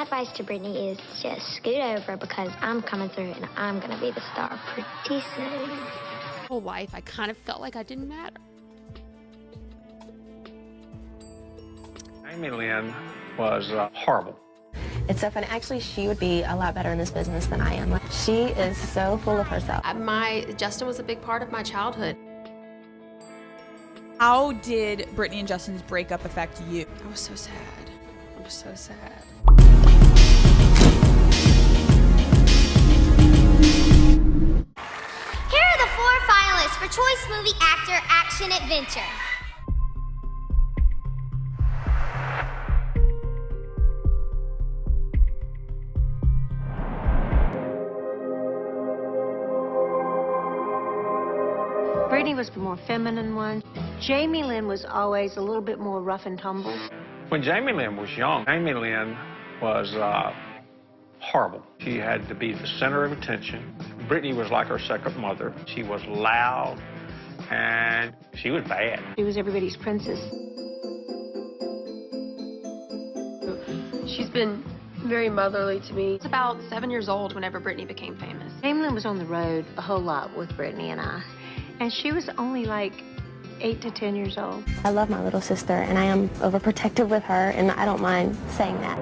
advice to Britney is just scoot over because I'm coming through and I'm going to be the star pretty soon. Whole life, I kind of felt like I didn't matter. Jamie Lynn was horrible. It's so funny. Actually, she would be a lot better in this business than I am. She is so full of herself. Justin was a big part of my childhood. How did Britney and Justin's breakup affect you? I was so sad. I was so sad. Here are the 4 finalists for Choice Movie Actor Action Adventure. Britney was the more feminine one. Jamie Lynn was always a little bit more rough and tumble. When Jamie Lynn was young, Jamie Lynn was horrible. She had to be the center of attention. Britney was like her second mother. She was loud, and she was bad. She was everybody's princess. She's been very motherly to me. I was about 7 years old whenever Britney became famous. Jamie Lynn was on the road a whole lot with Britney and I. And she was only like 8 to 10 years old. I love my little sister, and I am overprotective with her, and I don't mind saying that.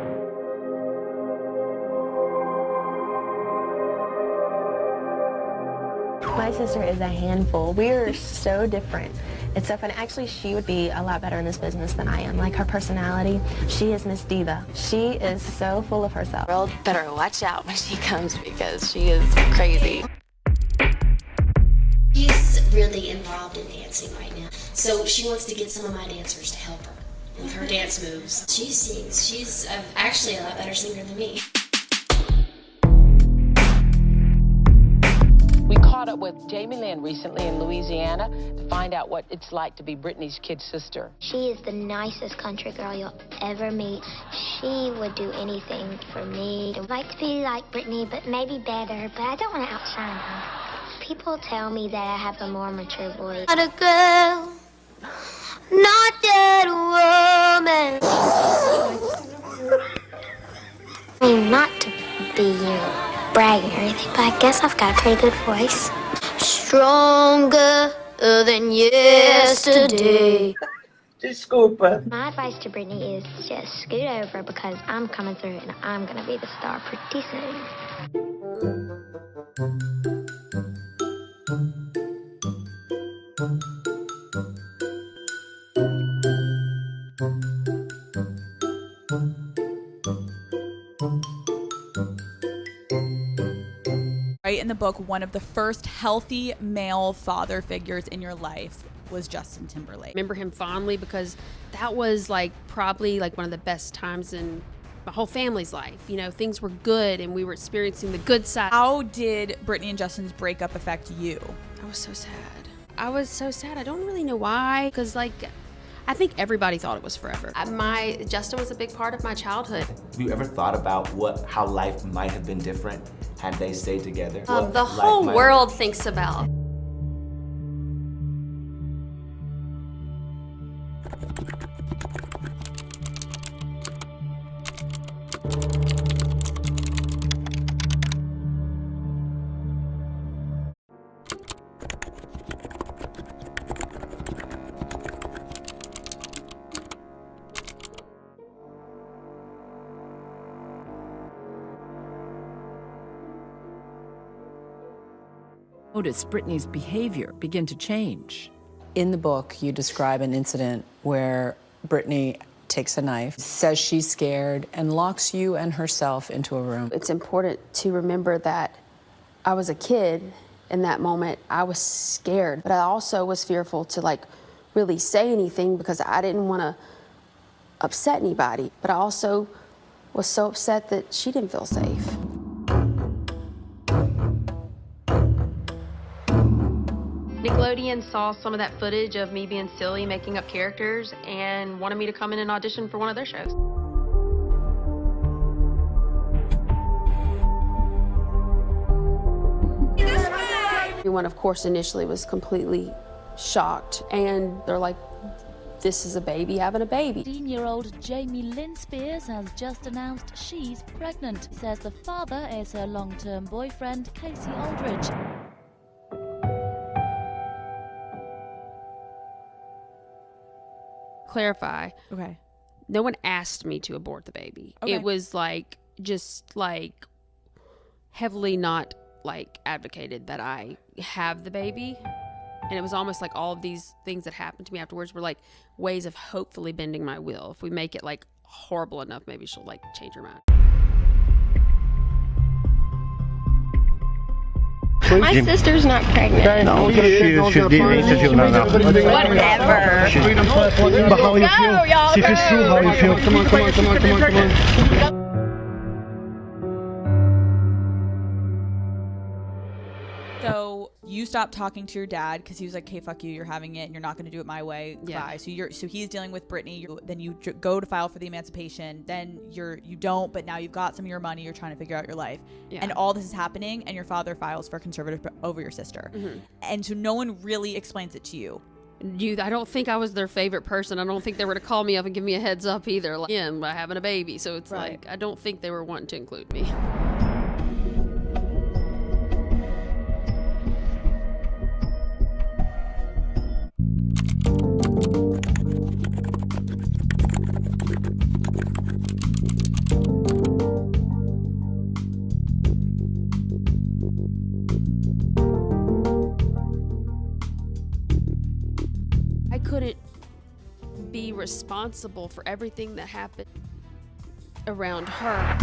My sister is a handful. We are so different. It's so funny. Actually, she would be a lot better in this business than I am. Like, her personality, she is Miss Diva. She is so full of herself. Girl, better watch out when she comes because she is crazy. She's really involved in dancing right now. So she wants to get some of my dancers to help her with her dance moves. She sings. She's actually a lot better singer than me. We caught up with Jamie Lynn recently in Louisiana to find out what it's like to be Britney's kid sister. She is the nicest country girl you'll ever meet. She would do anything for me. I'd like to be like Britney, but maybe better, but I don't want to outshine her. People tell me that I have a more mature voice. Not a girl, not yet a woman. I mean, not to be, bragging or anything, but I guess I've got a pretty good voice. Stronger than yesterday. Desculpa. My advice to Britney is just scoot over because I'm coming through and I'm going to be the star pretty soon. Right in the book, one of the first healthy male father figures in your life was Justin Timberlake. I remember him fondly because that was probably one of the best times in my whole family's life. You know, things were good and we were experiencing the good side. How did Britney and Justin's breakup affect you? I was so sad. I was so sad. I don't really know why, because I think everybody thought it was forever. Justin was a big part of my childhood. Have you ever thought about how life might have been different had they stayed together? The whole world thinks about. Notice Britney's behavior begin to change. In the book, you describe an incident where Britney takes a knife, says she's scared, and locks you and herself into a room. It's important to remember that I was a kid in that moment. I was scared, but I also was fearful to really say anything because I didn't want to upset anybody. But I also was so upset that she didn't feel safe. Nickelodeon saw some of that footage of me being silly, making up characters, and wanted me to come in and audition for one of their shows. Everyone, of course, initially was completely shocked, and they're like, this is a baby having a baby. 15-year-old Jamie Lynn Spears has just announced she's pregnant. She says the father is her long-term boyfriend, Casey Aldridge. Clarify. Okay. No one asked me to abort the baby. Okay. It was like, just like heavily not like advocated that I have the baby. And it was almost like all of these things that happened to me afterwards were like ways of hopefully bending my will. If we make it like horrible enough, maybe she'll like change her mind. My sister's not pregnant. No, Whatever. But how you feel? Y'all, See if it's true how you feel. Come on, come on, come on, come on, come on. So you stopped talking to your dad because he was like, "Hey, fuck you, you're having it, and you're not going to do it my way." Yeah. Bye. So he's dealing with Britney. Then you go to file for the emancipation. Then you don't, but now you've got some of your money. You're trying to figure out your life, and all this is happening. And your father files for conservative over your sister, and so no one really explains it to you. I don't think I was their favorite person. I don't think they were to call me up and give me a heads up either. Like, by having a baby, so it's like I don't think they were wanting to include me. I couldn't be responsible for everything that happened around her.